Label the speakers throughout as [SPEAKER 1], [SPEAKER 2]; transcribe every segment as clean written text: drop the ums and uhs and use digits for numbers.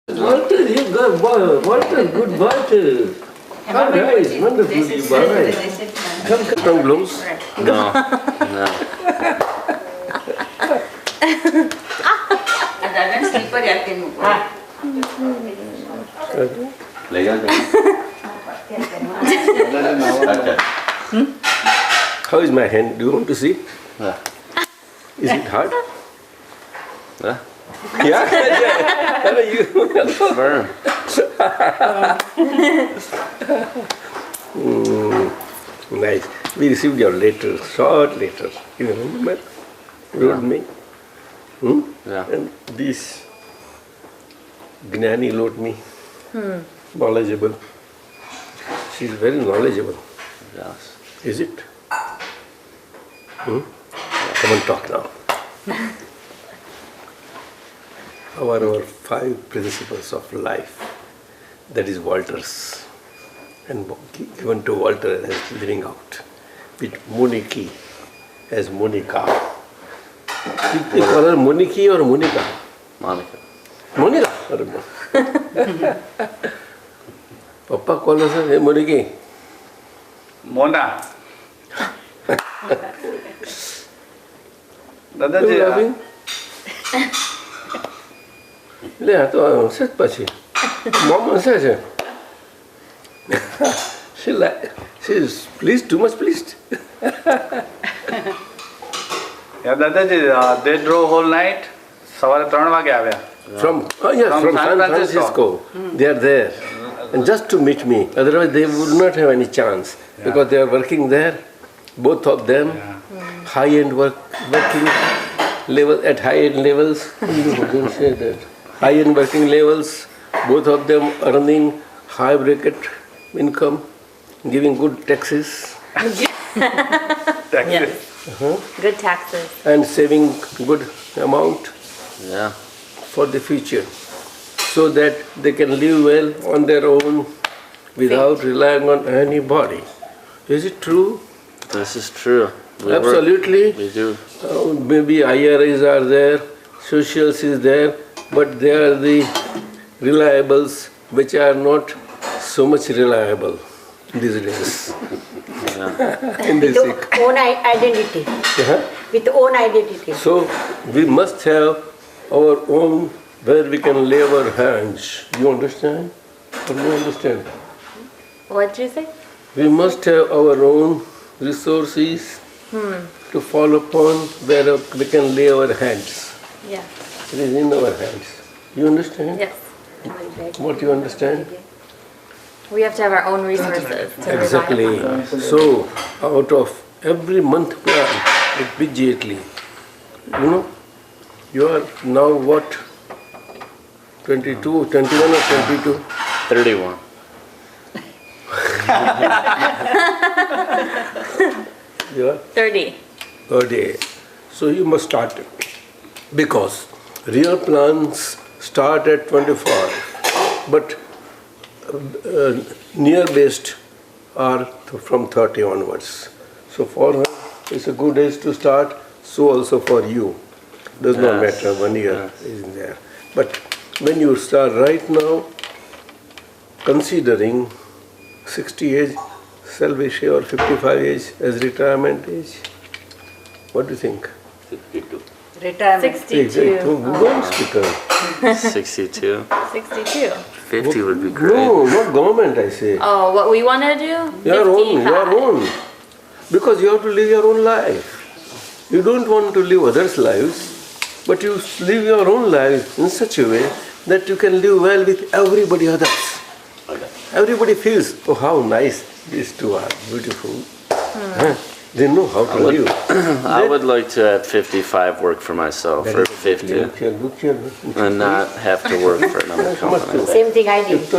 [SPEAKER 1] Walter, you got Walter, good Walter. How nice, wonderful you are. Come close.
[SPEAKER 2] No, no.
[SPEAKER 3] Dadan slipper yakke nuko.
[SPEAKER 1] How is my hand? Do you want to see? Is it hard?
[SPEAKER 2] Yeah.
[SPEAKER 1] Yeah. How are you?
[SPEAKER 2] Burn.
[SPEAKER 1] Nice. We received your letter, short letter. You remember? Wrote me.
[SPEAKER 2] Yeah.
[SPEAKER 1] And this Gnani wrote me. Knowledgeable. She is very knowledgeable.
[SPEAKER 2] Yes.
[SPEAKER 1] Is it? Come on, talk now. How are our 5 principles of life? That is Walter's. And given to Walter as living out. With Moniki as Monica. You call her Moniki or Monica?
[SPEAKER 2] Monica.
[SPEAKER 1] Monica? Papa calls her, hey Moniki.
[SPEAKER 4] Mona.
[SPEAKER 1] You
[SPEAKER 4] Dadaji,
[SPEAKER 1] laughing? Le, to set pachi. Mama says, she is pleased, too much pleased.
[SPEAKER 4] yeah, Dadaji, they drove whole night. Savare 3 वागे आया.
[SPEAKER 1] From San Francisco. They are there. And just to meet me. Otherwise they would not have any chance. Because they are working there. Both of them. High-end working level at high-end levels. Don't say that. High-end working levels. Both of them earning high bracket income. Giving good taxes.
[SPEAKER 3] Yes. Good taxes.
[SPEAKER 1] And saving good amount.
[SPEAKER 2] Yeah.
[SPEAKER 1] For the future, so that they can live well on their own without relying on anybody. Is it true?
[SPEAKER 2] This is true.
[SPEAKER 1] Absolutely.
[SPEAKER 2] We do.
[SPEAKER 1] Maybe IRAs are there, socials is there, but they are the reliables which are not so much reliable these days. In this
[SPEAKER 5] With own identity. With own identity.
[SPEAKER 1] So we must have our own where we can lay our hands. You understand? Or you understand?
[SPEAKER 3] What did you say?
[SPEAKER 1] We must have our own resources to fall upon where we can lay our hands.
[SPEAKER 3] Yeah.
[SPEAKER 1] It is in our hands. You understand?
[SPEAKER 3] Yes.
[SPEAKER 1] What you understand?
[SPEAKER 3] We have to have our own resources to
[SPEAKER 1] Exactly.
[SPEAKER 3] rely upon.
[SPEAKER 1] So, out of every month plan, immediately, you are now what? 22, 21 or 22?
[SPEAKER 2] 31.
[SPEAKER 1] You are
[SPEAKER 3] 30.
[SPEAKER 1] 30. So you must start it. Because real plans start at 25, but near-based are from 30 onwards. So for her, it's a good age to start, so also for you. Does not matter, 1 year is there. But when you start right now, considering 60 age, salvation or 55 age as retirement age, what do you think?
[SPEAKER 2] 52.
[SPEAKER 5] Retirement.
[SPEAKER 3] 62.
[SPEAKER 1] Don't speak up.
[SPEAKER 2] 62.
[SPEAKER 3] 62.
[SPEAKER 2] 50 would be great.
[SPEAKER 1] No, not government, I say.
[SPEAKER 3] Oh, what we want to do?
[SPEAKER 1] Your
[SPEAKER 3] 55.
[SPEAKER 1] own. Because you have to live your own life. You don't want to live others' lives, but you live your own life in such a way that you can live well with everybody else. Everybody feels, oh, how nice these two are, beautiful. They know how to live.
[SPEAKER 2] I would like to at 55 work for myself, or 50,
[SPEAKER 1] Look here.
[SPEAKER 2] and not have to work for another company.
[SPEAKER 5] Same thing I did. I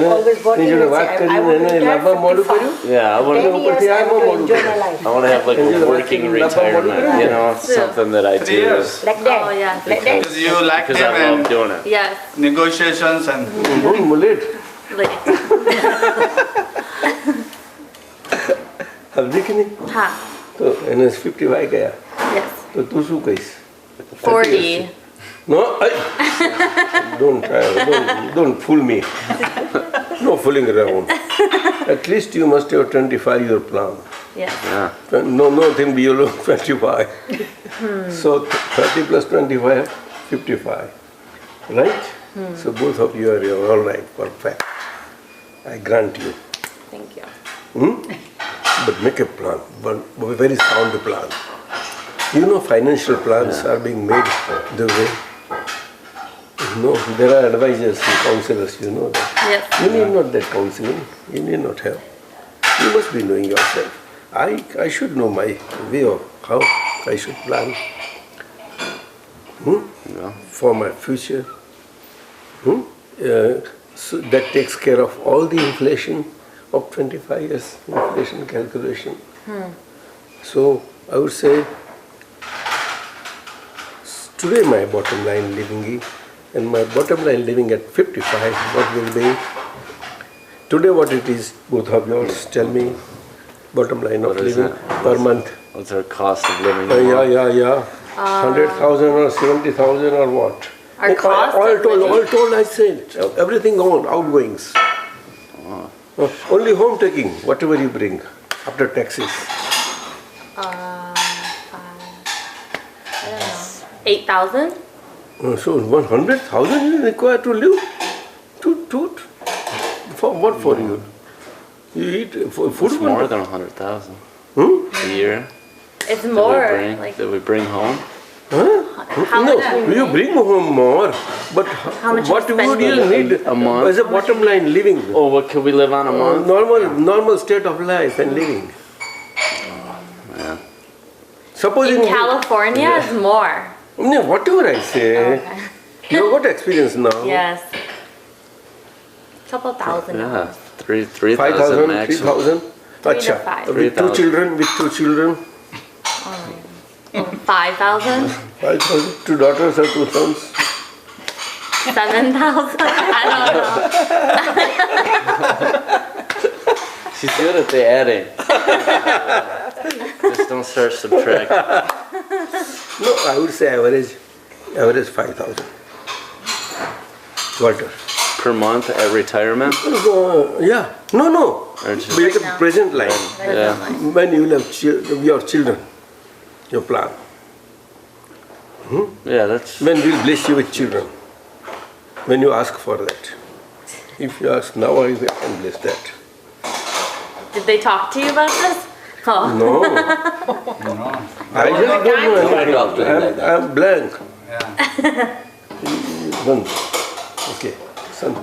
[SPEAKER 5] always working and say, I want to retire 55.
[SPEAKER 2] Yeah, I want
[SPEAKER 5] 10
[SPEAKER 2] to.
[SPEAKER 5] years I want to enjoy my life.
[SPEAKER 2] I want to have like a working retirement. You know, something that I
[SPEAKER 4] 3
[SPEAKER 2] do.
[SPEAKER 4] years.
[SPEAKER 5] Like that.
[SPEAKER 3] Oh, yeah.
[SPEAKER 5] Like that.
[SPEAKER 4] Because you like
[SPEAKER 2] Because
[SPEAKER 4] them
[SPEAKER 2] I love
[SPEAKER 4] and
[SPEAKER 2] doing it.
[SPEAKER 3] Yes.
[SPEAKER 4] negotiations and
[SPEAKER 1] Don't mullet. हल्दी की नहीं
[SPEAKER 3] हाँ.
[SPEAKER 1] तो NS 55 गया
[SPEAKER 3] Yes.
[SPEAKER 1] तो तू શું કહીશ
[SPEAKER 3] 40.
[SPEAKER 1] No, don't fool me. No fooling around. At least you must have 25-year plan.
[SPEAKER 3] Yes.
[SPEAKER 2] Yeah.
[SPEAKER 1] Nothing below 25. So 30 plus 25, 55. Right? So both of you are all right, perfect. I grant you.
[SPEAKER 3] Thank you.
[SPEAKER 1] But make a plan, but a very sound plan. You know, financial plans are being made the way. There are advisors and counselors, you know that.
[SPEAKER 3] Yes.
[SPEAKER 1] You need not that counseling. You need not have. You must be knowing yourself. I should know my way of how I should plan for my future. So that takes care of all the inflation of 25 years, inflation calculation. So I would say, today my bottom line living, and my bottom line living at 55, what will be? Today what it is, both of yours, tell me, bottom line of living per month.
[SPEAKER 2] What's our cost of living?
[SPEAKER 1] 100,000 or 70,000 or what?
[SPEAKER 3] Our cost
[SPEAKER 1] all
[SPEAKER 3] of living?
[SPEAKER 1] told, I said, everything on, outgoings. Only home taking, whatever you bring, after taxes.
[SPEAKER 3] I don't know. 8,000?
[SPEAKER 1] So 100,000 is required to live? For what for you? You eat food?
[SPEAKER 2] It's more than 100,000 a year.
[SPEAKER 3] It's more.
[SPEAKER 2] That we bring home.
[SPEAKER 3] How much do we
[SPEAKER 1] You
[SPEAKER 3] make?
[SPEAKER 1] bring home more, but
[SPEAKER 3] How much
[SPEAKER 1] what
[SPEAKER 3] you
[SPEAKER 1] would you
[SPEAKER 3] spending?
[SPEAKER 1] need
[SPEAKER 2] A month?
[SPEAKER 1] as a bottom line living?
[SPEAKER 2] Oh, what could we live on a month?
[SPEAKER 1] Normal state of life and living.
[SPEAKER 2] Yeah.
[SPEAKER 1] Supposing
[SPEAKER 3] In California, it's more.
[SPEAKER 1] whatever I say,
[SPEAKER 3] Okay.
[SPEAKER 1] you have got experience now.
[SPEAKER 3] Yes. Couple thousand.
[SPEAKER 2] Yeah. 3,000
[SPEAKER 1] 5,000,
[SPEAKER 2] maximum.
[SPEAKER 1] 3,000.
[SPEAKER 3] 3 to
[SPEAKER 1] Acha.
[SPEAKER 3] 5.
[SPEAKER 1] With 2 children,
[SPEAKER 3] 5,000?
[SPEAKER 1] 5,000. 2 daughters or 2 sons.
[SPEAKER 3] 7,000? I don't know.
[SPEAKER 2] She's good at the adding. Just don't start subtracting.
[SPEAKER 1] No, I would say average 5,000. Quarter.
[SPEAKER 2] Per month at retirement?
[SPEAKER 1] Yeah. No.
[SPEAKER 2] Or just-
[SPEAKER 1] Make a
[SPEAKER 3] now.
[SPEAKER 1] present line.
[SPEAKER 2] Yeah.
[SPEAKER 1] When you will have your children, your plan.
[SPEAKER 2] Yeah, that's...
[SPEAKER 1] When we'll bless you with children. When you ask for that. If you ask now, I can bless that.
[SPEAKER 3] Did they talk to you about this? Oh.
[SPEAKER 1] No.
[SPEAKER 4] No.
[SPEAKER 1] I just don't know
[SPEAKER 5] talk to him like
[SPEAKER 1] anything. I'm blank.
[SPEAKER 4] Yeah.
[SPEAKER 1] One. Okay. Son.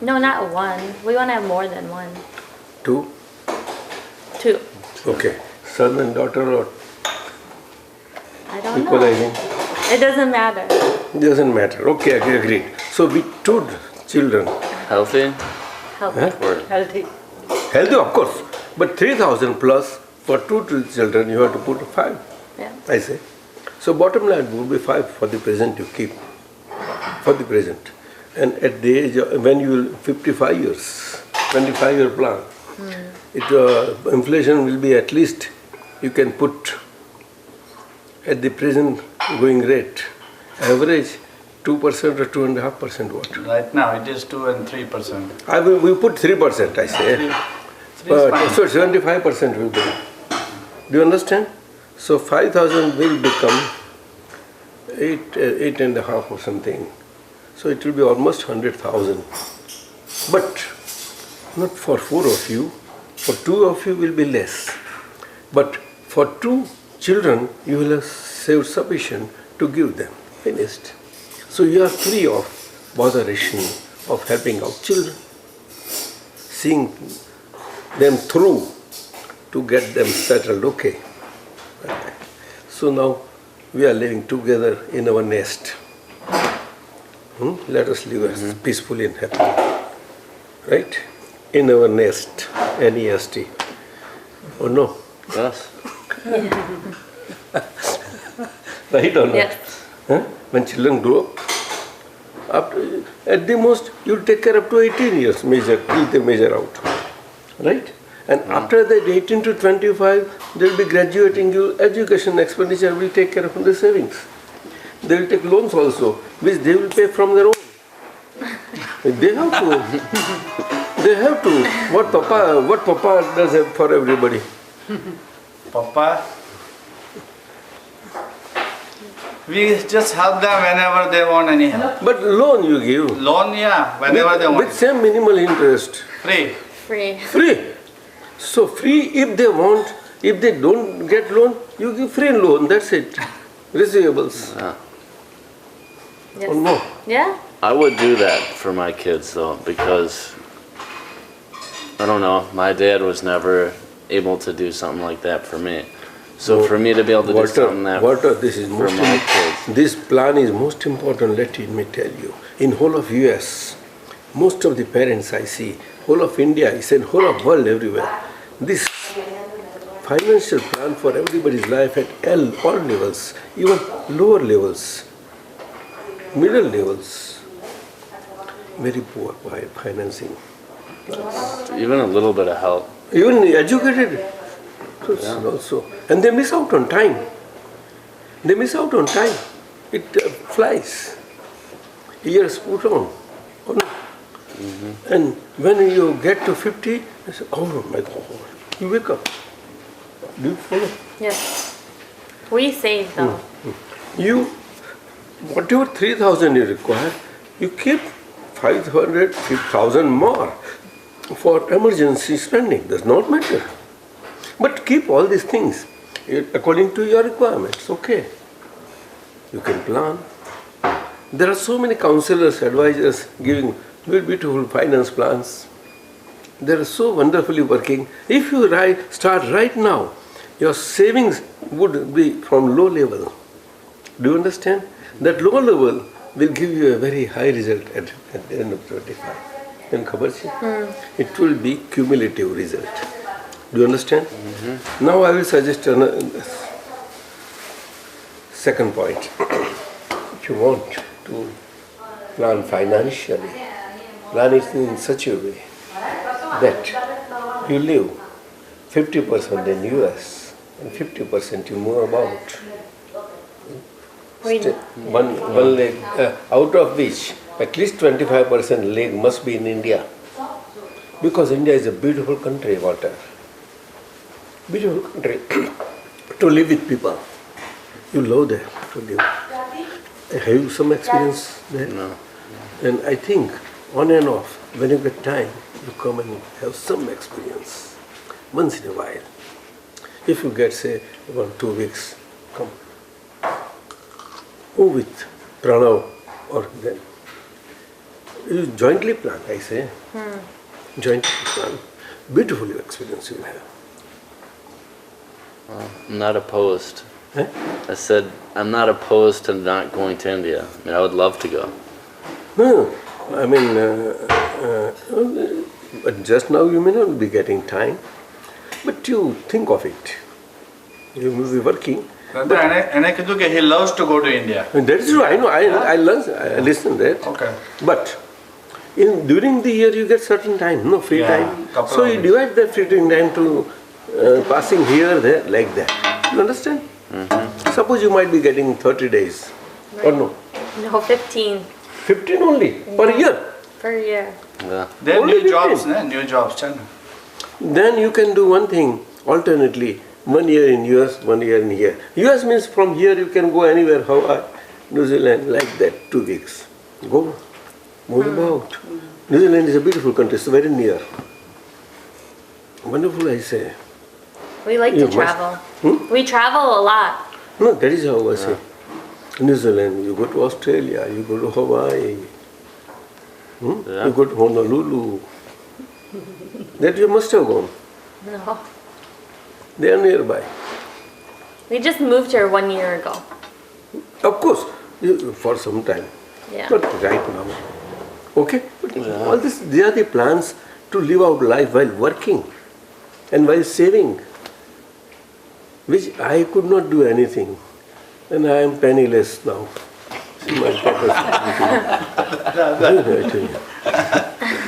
[SPEAKER 3] No, not one. We want to have more than one.
[SPEAKER 1] 2.
[SPEAKER 3] 2.
[SPEAKER 1] Okay. Son and daughter or
[SPEAKER 3] I don't know.
[SPEAKER 1] equalizing.
[SPEAKER 3] It doesn't matter.
[SPEAKER 1] Doesn't matter. Okay, I agreed. So with 2 children,
[SPEAKER 2] Healthy?
[SPEAKER 3] Help.
[SPEAKER 2] Or
[SPEAKER 3] Healthy.
[SPEAKER 1] healthy of course, but 3,000 plus for 2 children you have to put 5.
[SPEAKER 3] Yeah.
[SPEAKER 1] I say. So bottom line would be 5 for the present you keep. For the present. And at the age of, when you will 55 years, 25-year plan, inflation will be at least, you can put at the present going rate, average 2% or 2.5% what?
[SPEAKER 4] Right now it is 2 and 3%.
[SPEAKER 1] We put 3%, I say. So 75% will be. Do you understand? So 5,000 will become 8.5 or something. So it will be almost 100,000. But not for 4 of you. For 2 of you will be less. But for 2 children, you will have saved sufficient to give them. Finished. So you are free of botheration of helping out children. Seeing them through to get them settled. Okay. So now we are living together in our nest. Let us live peacefully and happily. Right? In our nest. N-E-S-T. Oh no?
[SPEAKER 2] yes.
[SPEAKER 1] Right or not?
[SPEAKER 3] Yes.
[SPEAKER 1] Huh? When children grow up, at the most, you'll take care up to 18 years, till they measure out. Right? And after that 18 to 25, they'll be graduating, your education expenditure will take care of the savings. they will take loans also, which they will pay from their own. They have to. They have to. What Papa does for everybody?
[SPEAKER 4] Papa, we just help them whenever they want any help.
[SPEAKER 1] But loan you give.
[SPEAKER 4] Loan, yeah, whenever they want.
[SPEAKER 1] With same minimal interest.
[SPEAKER 4] Free.
[SPEAKER 3] Free.
[SPEAKER 1] Free. So free if they want. If they don't get loan, you give free loan. That's it. Receivables.
[SPEAKER 3] Yes.
[SPEAKER 1] Or no?
[SPEAKER 3] Yeah.
[SPEAKER 2] I would do that for my kids though, because I don't know, my dad was never able to do something like that for me. So for me to be able to do something that
[SPEAKER 1] this is
[SPEAKER 2] for my kids.
[SPEAKER 1] This plan is most important, let me tell you. In whole of US, most of the parents I see, whole of India, I said whole of world everywhere, this financial plan for everybody's life at all levels, even lower levels, middle levels, very poor financing.
[SPEAKER 2] Even a little bit of help.
[SPEAKER 1] Even educated person also. And they miss out on time. They miss out on time. It flies. Years put on. Oh, no. And when you get to 50, you say, oh my God, you wake up. Do you follow?
[SPEAKER 3] Yes. We save though.
[SPEAKER 1] You, whatever 3,000 you require, you keep 500, 6,000 more for emergency spending. Does not matter. But keep all these things according to your requirements. Okay. You can plan. There are so many counselors, advisors giving very beautiful finance plans. They are so wonderfully working. If you start right now, your savings would be from low level. Do you understand? That low level will give you a very high result at the end of 25. Then it will be cumulative result. Do you understand? Now I will suggest another second point. If you want to plan financially, plan it in such a way that you live 50% in US and 50% you move about. One leg, out of which at least 25% leg must be in India. Because India is a beautiful country, water. Beautiful country to live with people. You love there to live. Have you some experience there?
[SPEAKER 2] No.
[SPEAKER 1] And I think on and off, when you get time, you come and have some experience. Once in a while. If you get, say, 1-2 weeks, come. Go with Pranav or then. You jointly plan, I say. Jointly plan. Beautiful experience you will have.
[SPEAKER 2] I'm not opposed.
[SPEAKER 1] Eh?
[SPEAKER 2] I said, I'm not opposed to not going to India. I mean, I would love to go.
[SPEAKER 1] No, I mean, but just now you may not be getting time, but you think of it. You will be working.
[SPEAKER 4] He loves to go to India.
[SPEAKER 1] And that is true, I know, I listen that.
[SPEAKER 4] Okay.
[SPEAKER 1] But during the year you get certain time, no free time. So you divide that free time to passing here, there, like that. You understand? Suppose you might be getting 30 days, or no?
[SPEAKER 3] No, 15.
[SPEAKER 1] 15 only, per year?
[SPEAKER 3] Per year.
[SPEAKER 2] Yeah.
[SPEAKER 4] They have
[SPEAKER 1] Only
[SPEAKER 4] new
[SPEAKER 1] 15.
[SPEAKER 4] jobs, new jobs.
[SPEAKER 1] Then you can do one thing, alternately, 1 year in US, 1 year in here. US means from here you can go anywhere, Hawaii, New Zealand, like that, 2 weeks. Go, move about. New Zealand is a beautiful country, it's very near. Wonderful, I say.
[SPEAKER 3] We like to travel. We travel a lot.
[SPEAKER 1] No, that is how I say. New Zealand, you go to Australia, you go to Hawaii, you go to Honolulu. That you must have gone.
[SPEAKER 3] No.
[SPEAKER 1] They are nearby.
[SPEAKER 3] We just moved here 1 year ago.
[SPEAKER 1] Of course, for some time.
[SPEAKER 3] Yeah.
[SPEAKER 1] But right now. Okay? But all this, they are the plans to live out life while working and while saving, which I could not do anything. And I am penniless now. See my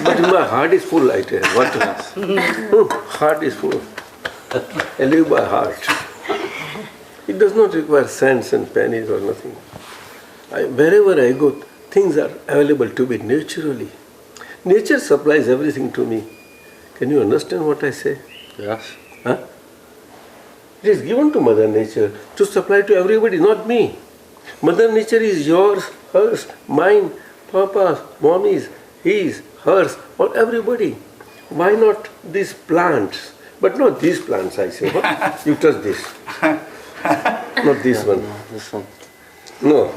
[SPEAKER 1] But my heart is full, I tell you. What else? Heart is full. I live by heart. It does not require cents and pennies or nothing. Wherever I go, things are available to me naturally. Nature supplies everything to me. Can you understand what I say?
[SPEAKER 2] Yes.
[SPEAKER 1] Huh? It is given to Mother Nature to supply to everybody, not me. Mother Nature is yours, hers, mine, Papa's, Mommy's, his, hers, or everybody. Why not these plants? But not these plants, I say. What? You touch this. Not this one.
[SPEAKER 2] No, this one.
[SPEAKER 1] No.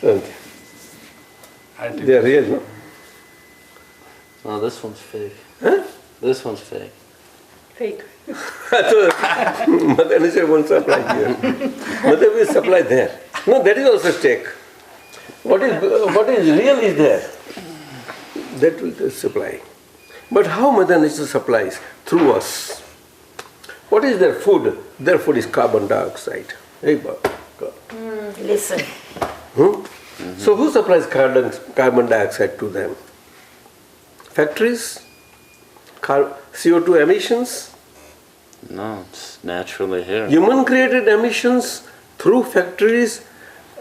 [SPEAKER 1] Okay. They are real, no?
[SPEAKER 2] No, this one's fake.
[SPEAKER 1] Huh?
[SPEAKER 2] This one's fake.
[SPEAKER 3] Fake.
[SPEAKER 1] Mother Nature won't supply here. Mother will supply there. No, that is also stake. What is real is there. That will supply. But how Mother Nature supplies? Through us. What is their food? Their food is carbon dioxide. Hey,
[SPEAKER 3] Listen.
[SPEAKER 1] So who supplies carbon dioxide to them? Factories? CO2 emissions?
[SPEAKER 2] No, it's naturally here.
[SPEAKER 1] Human created emissions through factories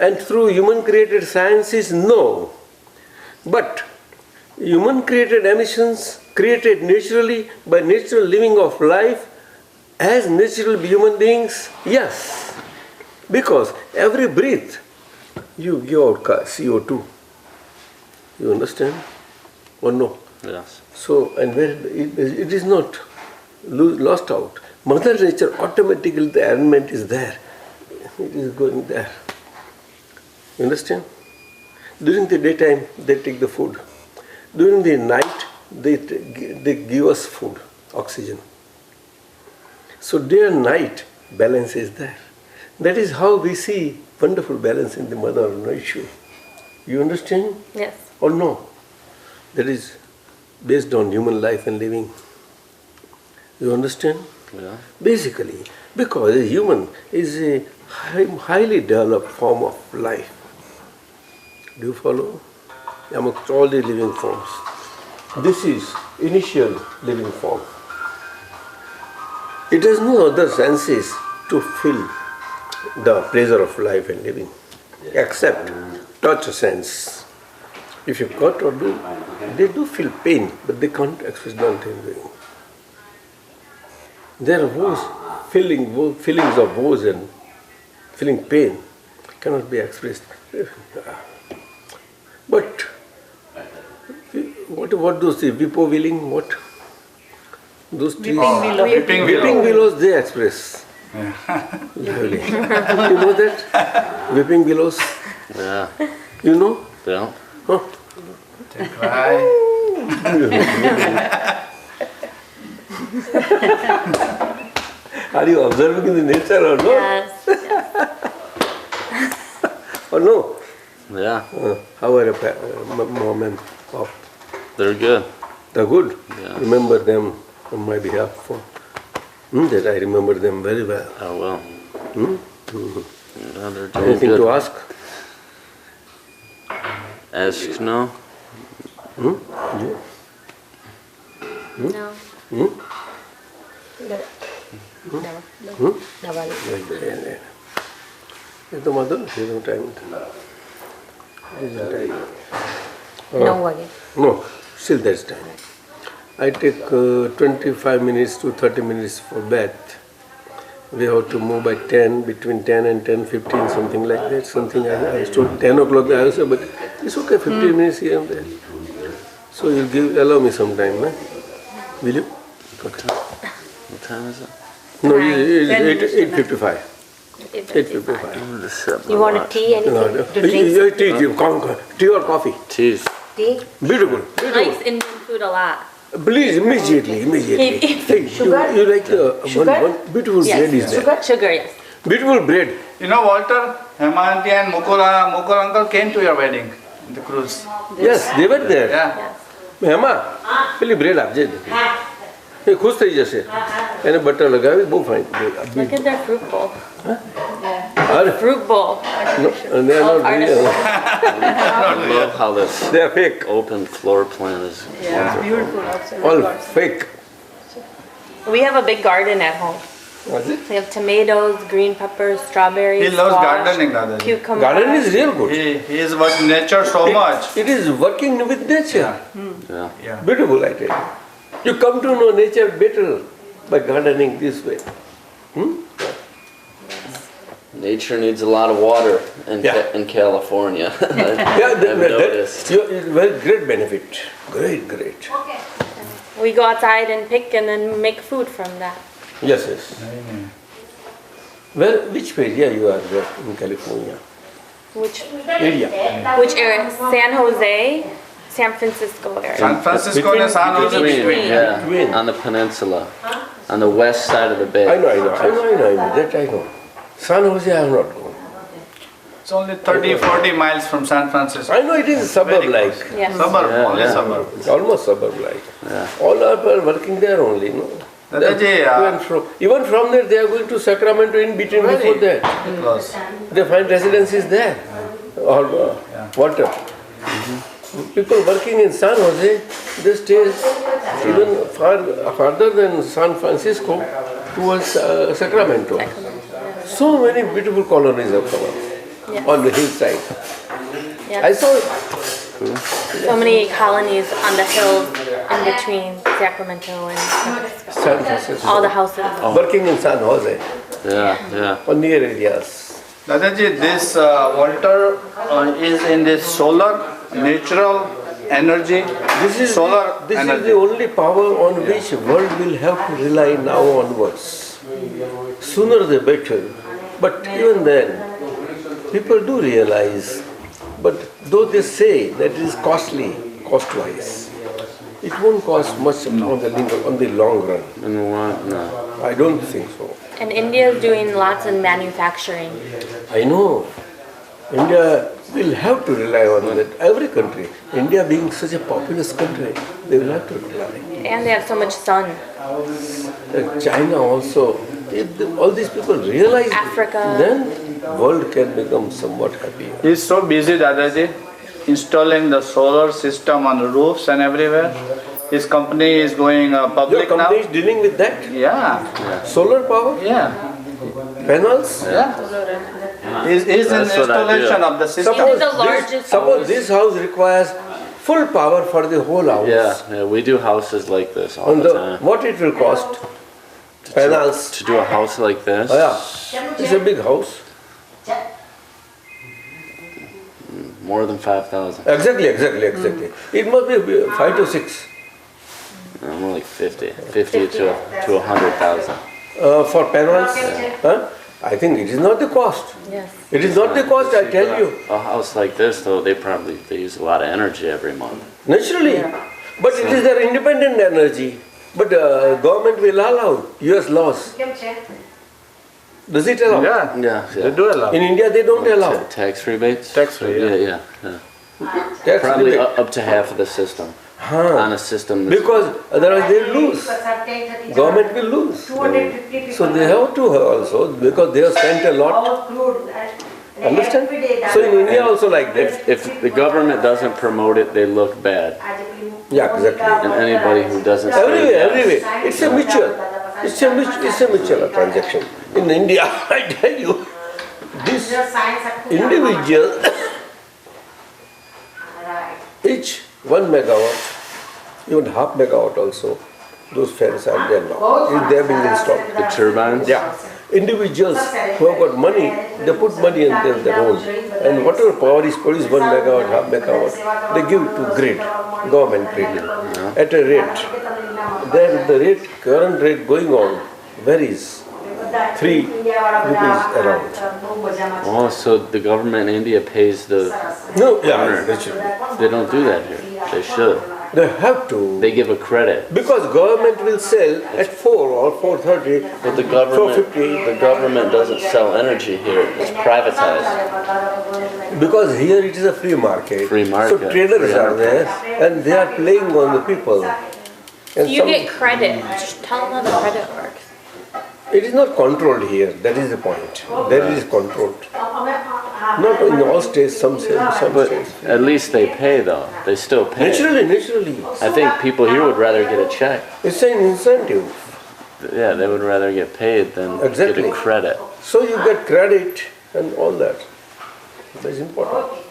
[SPEAKER 1] and through human created sciences? No. But human created emissions created naturally by natural living of life as natural human beings? Yes. Because every breath you give out CO2. You understand? Or no?
[SPEAKER 2] Yes.
[SPEAKER 1] So, and where it is not lost out. Mother Nature automatically, the element is there. It is going there. You understand? During the daytime, they take the food. During the night, they give us food, oxygen. So day and night, balance is there. That is how we see wonderful balance in the Mother Nature. You understand?
[SPEAKER 3] Yes.
[SPEAKER 1] Or no? That is based on human life and living. You understand?
[SPEAKER 2] Yeah.
[SPEAKER 1] Basically, because a human is a highly developed form of life. Do you follow? Amongst all the living forms. This is initial living form. It has no other senses to feel the pleasure of life and living, except touch sense. If you cut or do, they do feel pain, but they can't express anything. There are woes, feelings of woes and feeling pain cannot be expressed. But what those Vipo willing, what? Those trees,
[SPEAKER 4] Weeping
[SPEAKER 1] weeping
[SPEAKER 4] willow.
[SPEAKER 1] willows they express. Lovely. You know that? Weeping willows?
[SPEAKER 2] Yeah.
[SPEAKER 1] You know?
[SPEAKER 2] Yeah.
[SPEAKER 1] Huh?
[SPEAKER 4] They cry.
[SPEAKER 1] Are you observing the nature or no?
[SPEAKER 3] Yes.
[SPEAKER 1] Or no?
[SPEAKER 2] Yeah.
[SPEAKER 1] How are mom and pop?
[SPEAKER 2] They're good.
[SPEAKER 1] They're good.
[SPEAKER 2] Yeah.
[SPEAKER 1] Remember them on my behalf. That I remember them very well.
[SPEAKER 2] Oh, well. Yeah, they're doing
[SPEAKER 1] Anything
[SPEAKER 2] good.
[SPEAKER 1] to ask?
[SPEAKER 2] Ask no?
[SPEAKER 3] No.
[SPEAKER 1] The mother? Isn't time.
[SPEAKER 3] No again.
[SPEAKER 1] No, still there's time. I take 25 minutes to 30 minutes for bath. We have to move by 10, between 10 and 10:15, something like that. Something I told 10 o'clock also, but it's okay, 15 minutes here and there. So you'll allow me some time, eh? Will you? Okay.
[SPEAKER 2] What time is it?
[SPEAKER 1] No, it's 8:55. 8:55.
[SPEAKER 2] I'm gonna set my
[SPEAKER 3] You want a
[SPEAKER 2] watch.
[SPEAKER 3] tea, anything?
[SPEAKER 1] No, tea or coffee.
[SPEAKER 2] Teas.
[SPEAKER 3] Tea?
[SPEAKER 1] Beautiful.
[SPEAKER 3] Likes Indian food a lot.
[SPEAKER 1] Please, immediately. Hey,
[SPEAKER 3] Sugar?
[SPEAKER 1] you like
[SPEAKER 3] Sugar?
[SPEAKER 1] one beautiful bread is there.
[SPEAKER 3] Sugar, yes.
[SPEAKER 1] Beautiful bread.
[SPEAKER 4] You know, Walter, Hemanti and Mukul uncle came to your wedding in the cruise.
[SPEAKER 1] Yes, they were there.
[SPEAKER 4] Yeah.
[SPEAKER 1] હેમાં પેલી bread આપજે એ ખુશ થઈ જશે એને butter લગાવી બહુ fine
[SPEAKER 3] Look at their fruit bowl.
[SPEAKER 1] અરે
[SPEAKER 3] Fruit bowl.
[SPEAKER 1] no, they are not real.
[SPEAKER 2] I love how this
[SPEAKER 1] They are fake.
[SPEAKER 2] open floor plan is.
[SPEAKER 3] Yeah, beautiful outside.
[SPEAKER 1] All fake.
[SPEAKER 3] We have a big garden at home.
[SPEAKER 1] Was it?
[SPEAKER 3] We have tomatoes, green peppers, strawberries,
[SPEAKER 4] He loves
[SPEAKER 3] squash,
[SPEAKER 4] gardening, Dadaji.
[SPEAKER 3] cucumber.
[SPEAKER 1] Garden is real good.
[SPEAKER 4] He is working nature so much.
[SPEAKER 1] It is working with nature.
[SPEAKER 2] Yeah.
[SPEAKER 4] Yeah.
[SPEAKER 1] Beautiful, I tell you. You come to know nature better by gardening this way.
[SPEAKER 2] Nature needs a lot of water in,
[SPEAKER 1] Yeah.
[SPEAKER 2] in California.
[SPEAKER 1] Yeah,
[SPEAKER 2] I've noticed.
[SPEAKER 1] it's very great benefit. Great.
[SPEAKER 3] We go outside and pick and then make food from that.
[SPEAKER 1] Yes. Which area you are there in California?
[SPEAKER 3] Which
[SPEAKER 1] Area.
[SPEAKER 3] area? San Jose, San Francisco area.
[SPEAKER 4] San Francisco and San Jose.
[SPEAKER 2] Between, yeah,
[SPEAKER 1] Between.
[SPEAKER 2] on the peninsula, on the west side of the bay.
[SPEAKER 1] I know. That I know. San Jose I have not gone.
[SPEAKER 4] It's only 30-40 miles from San Francisco.
[SPEAKER 1] I know it is suburb-like.
[SPEAKER 3] Yes.
[SPEAKER 4] Suburb,
[SPEAKER 2] Yeah,
[SPEAKER 4] only
[SPEAKER 2] yeah.
[SPEAKER 4] suburb.
[SPEAKER 1] It's almost suburb-like.
[SPEAKER 2] Yeah.
[SPEAKER 1] All are working there only, no?
[SPEAKER 4] Dadaji,
[SPEAKER 1] Even from there, they are going to Sacramento in between
[SPEAKER 4] Really?
[SPEAKER 1] before that.
[SPEAKER 4] close.
[SPEAKER 1] They find residences there or water. People working in San Jose, they stay even farther than San Francisco towards Sacramento. So many beautiful colonies have come up
[SPEAKER 3] Yes.
[SPEAKER 1] on the hillside.
[SPEAKER 3] Yes.
[SPEAKER 1] I saw it.
[SPEAKER 3] So many colonies on the hills in between Sacramento and San Francisco.
[SPEAKER 1] San Francisco.
[SPEAKER 3] All the houses.
[SPEAKER 1] Working in San Jose
[SPEAKER 2] Yeah.
[SPEAKER 1] or near areas.
[SPEAKER 4] Dadaji, this water is in this solar, natural energy.
[SPEAKER 1] This is
[SPEAKER 4] solar
[SPEAKER 1] the
[SPEAKER 4] energy.
[SPEAKER 1] only power on which world will have to rely now onwards. Sooner the better. But even then, people do realize, but though they say that it is costly, cost-wise, it won't cost much on the long run.
[SPEAKER 2] In the one, no.
[SPEAKER 1] I don't think so.
[SPEAKER 3] And India is doing lots of manufacturing.
[SPEAKER 1] I know. India will have to rely on that. Every country. India being such a populous country, they will have to rely.
[SPEAKER 3] And they have so much sun.
[SPEAKER 1] China also. If all these people realize,
[SPEAKER 3] Africa.
[SPEAKER 1] then world can become somewhat happier.
[SPEAKER 4] He's so busy, Dadaji, installing the solar system on the roofs and everywhere. His company is going
[SPEAKER 1] Your
[SPEAKER 4] public now.
[SPEAKER 1] company is dealing with that?
[SPEAKER 4] Yeah,
[SPEAKER 1] Solar power?
[SPEAKER 4] yeah,
[SPEAKER 1] Panels?
[SPEAKER 4] yeah. He's in
[SPEAKER 2] That's what I do.
[SPEAKER 4] installation of the system.
[SPEAKER 3] It is the largest
[SPEAKER 1] Suppose this house requires full power for the whole house.
[SPEAKER 2] Yeah, we do houses like this all
[SPEAKER 1] On
[SPEAKER 2] the
[SPEAKER 1] the,
[SPEAKER 2] time.
[SPEAKER 1] what it will cost? Panels.
[SPEAKER 2] To do a house like this,
[SPEAKER 1] Oh, yeah. It's a big house.
[SPEAKER 2] more than 5,000.
[SPEAKER 1] Exactly. It must be 5 to 6.
[SPEAKER 2] More like 50 to 100,000.
[SPEAKER 1] For panels. Huh? I think it is not the cost.
[SPEAKER 3] Yes.
[SPEAKER 1] It is not the cost, I tell you.
[SPEAKER 2] A house like this, though, they use a lot of energy every month.
[SPEAKER 1] Naturally. But it is their independent energy. But government will allow US laws. Does it allow?
[SPEAKER 4] Yeah,
[SPEAKER 2] Yeah.
[SPEAKER 4] they do allow.
[SPEAKER 1] In India they don't allow.
[SPEAKER 2] Tax rebates?
[SPEAKER 4] Tax-free, yeah.
[SPEAKER 2] Yeah.
[SPEAKER 1] Tax
[SPEAKER 2] Probably
[SPEAKER 1] rebate.
[SPEAKER 2] up to half of the system.
[SPEAKER 1] Huh.
[SPEAKER 2] On a system that's
[SPEAKER 1] Because otherwise they lose. Government will lose. So they have to also, because they have spent a lot. Understand? So in India also like that.
[SPEAKER 2] if the government doesn't promote it, they look bad.
[SPEAKER 1] Yeah, exactly.
[SPEAKER 2] And anybody who doesn't say
[SPEAKER 1] Everywhere. It's a mutual. It's a mutual transaction. In India, I tell you, this individual, each 1 megawatt, even half megawatt also, those fans are there now. They are being installed.
[SPEAKER 2] the turbines.
[SPEAKER 1] Yeah. Individuals who have got money, they put money in their own. And whatever power is produced, 1 megawatt, half megawatt, they give it to grid, government grid, at a rate. Then the current rate going on varies 3 rupees around.
[SPEAKER 2] Oh, so the government in India pays the.
[SPEAKER 1] No, yeah, they should.
[SPEAKER 2] They don't do that here. They should.
[SPEAKER 1] They have to.
[SPEAKER 2] They give a credit.
[SPEAKER 1] Because government will sell at 4 or 4:30.
[SPEAKER 2] But the government,
[SPEAKER 1] 450.
[SPEAKER 2] the government doesn't sell energy here. It's privatized.
[SPEAKER 1] Because here it is a free market.
[SPEAKER 2] Free market.
[SPEAKER 1] So traders
[SPEAKER 2] Free
[SPEAKER 1] are there and they are playing on the people. And
[SPEAKER 3] You get credit. Just tell them how the credit works.
[SPEAKER 1] it is not controlled here, that is the point. There it is controlled. Not in all states, some states.
[SPEAKER 2] At least they pay though. They still pay.
[SPEAKER 1] Naturally.
[SPEAKER 2] I think people here would rather get a check.
[SPEAKER 1] It's an incentive.
[SPEAKER 2] Yeah, they would rather get paid than
[SPEAKER 1] Exactly.
[SPEAKER 2] get a credit.
[SPEAKER 1] So you get credit and all that. That's important.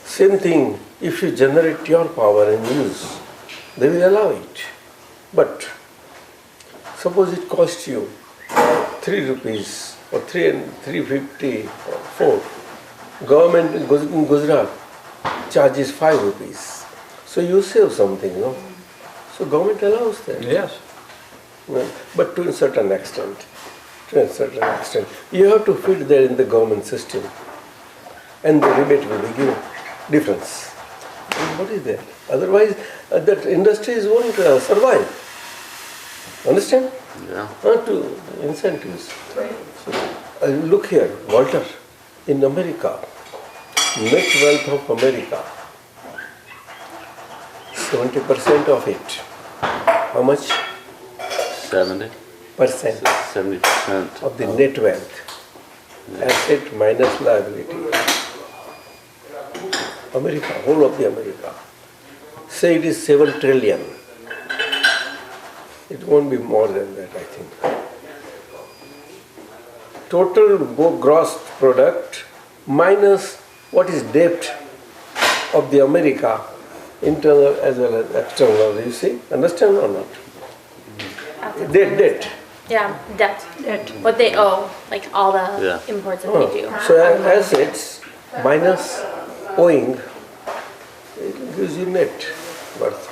[SPEAKER 1] Same thing, if you generate your power and use, they will allow it. But suppose it costs you 3 rupees or 350 or 4. Government in Gujarat charges 5 rupees. So you save something, no? So government allows that.
[SPEAKER 4] Yes.
[SPEAKER 1] Well, but to a certain extent. To a certain extent. You have to fit there in the government system. And the rebate will be given. Difference. And what is that? Otherwise, that industries won't survive. Understand?
[SPEAKER 2] Yeah.
[SPEAKER 1] To incentives. So, look here, Walter, in America, net wealth of America, 70% of it. How much?
[SPEAKER 2] 70?
[SPEAKER 1] Percent
[SPEAKER 2] 70%.
[SPEAKER 1] of the net wealth. Asset minus liability. America, whole of the America. Say it is 7 trillion. It won't be more than that, I think. Total gross product minus what is debt of the America, internal as well as external, you see? Understand or not? Debt.
[SPEAKER 3] Yeah, debt. What they owe, like all the
[SPEAKER 2] Yeah.
[SPEAKER 3] imports that they do.
[SPEAKER 1] So assets minus owing, it gives you net worth.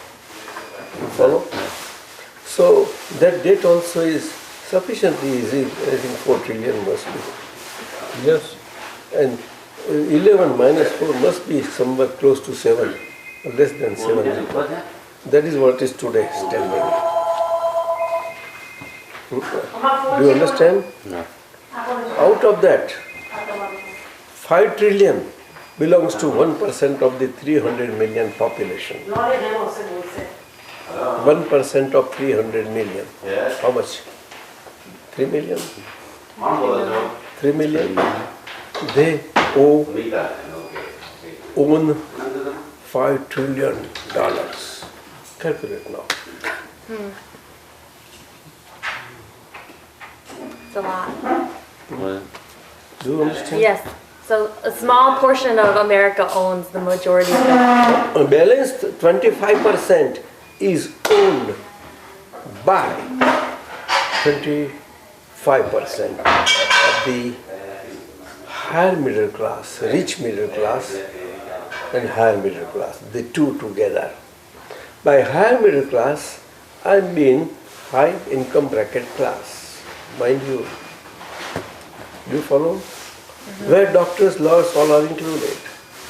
[SPEAKER 1] You follow? So that debt also is sufficiently easy. I think 4 trillion must be.
[SPEAKER 4] Yes.
[SPEAKER 1] And 11 minus 4 must be somewhere close to 7, or less than 7. That is what is today standing. Do you understand?
[SPEAKER 2] No.
[SPEAKER 1] Out of that, 5 trillion belongs to 1% of the 300 million population. 1% of 300 million. How much? 3 million? 3 million? They own $5 trillion. Calculate now.
[SPEAKER 3] It's a lot.
[SPEAKER 2] What?
[SPEAKER 1] Do you understand?
[SPEAKER 3] Yes. So a small portion of America owns the majority of it.
[SPEAKER 1] A balanced 25% is owned by 25% of the higher middle class, rich middle class and higher middle class, the two together. By higher middle class, I mean high income bracket class. Mind you, do you follow? Where doctors, lawyers, all are included.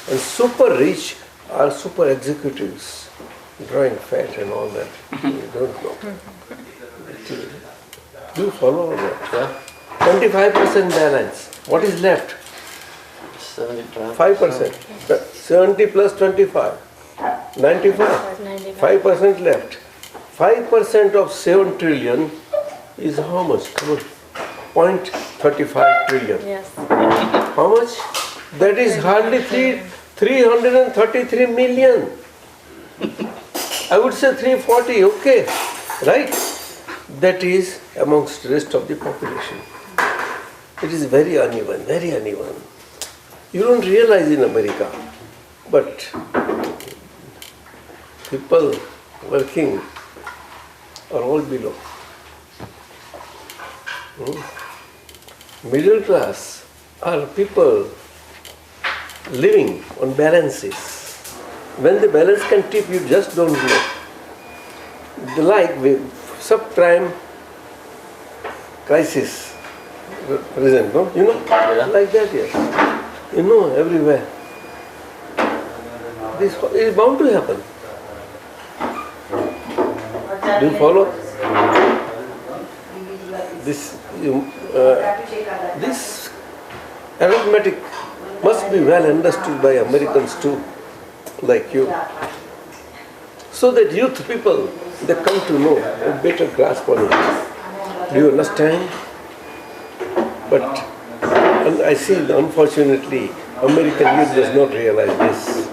[SPEAKER 1] And super rich are super executives, drawing fat and all that. You don't know. Do you follow all that? Yeah? 25% balance. What is left?
[SPEAKER 2] 75?
[SPEAKER 1] 5%. 70 plus 25. 95. 5% left. 5% of 7 trillion is how much? Come on. 0.35 trillion.
[SPEAKER 3] Yes.
[SPEAKER 1] How much? That is hardly 333 million. I would say 340, okay. Right? That is amongst the rest of the population. It is very uneven, very uneven. You don't realize in America, but people working are all below. Middle class are people living on balances. When the balance can tip, you just don't know. Like with subprime crisis present, no? You know?
[SPEAKER 2] Yeah.
[SPEAKER 1] Like that, yes. You know, everywhere. This is bound to happen. Do you follow? This arithmetic must be well understood by Americans too, like you. So that youth people, they come to know a better grasp on it. Do you understand? But and I see, unfortunately, American youth does not realize this.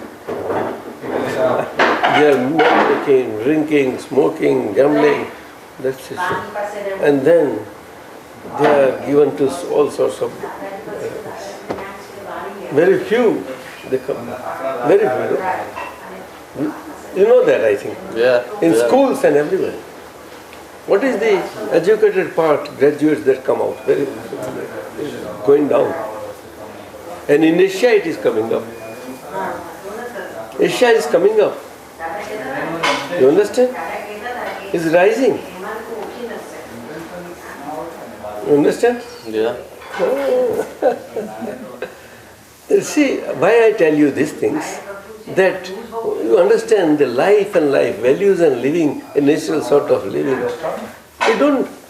[SPEAKER 1] They are making, drinking, smoking, gambling, That's it. And then they are given to all sorts of very few. They come. Very few. You know that, I think.
[SPEAKER 2] Yeah.
[SPEAKER 1] In schools and everywhere. What is the educated part, graduates that come out? Very, going down. And in Asia it is coming up. Asia is coming up. You understand? It's rising. You understand?
[SPEAKER 2] Yeah.
[SPEAKER 1] See, why I tell you these things, that you understand the life and life, values and living, a natural sort of living.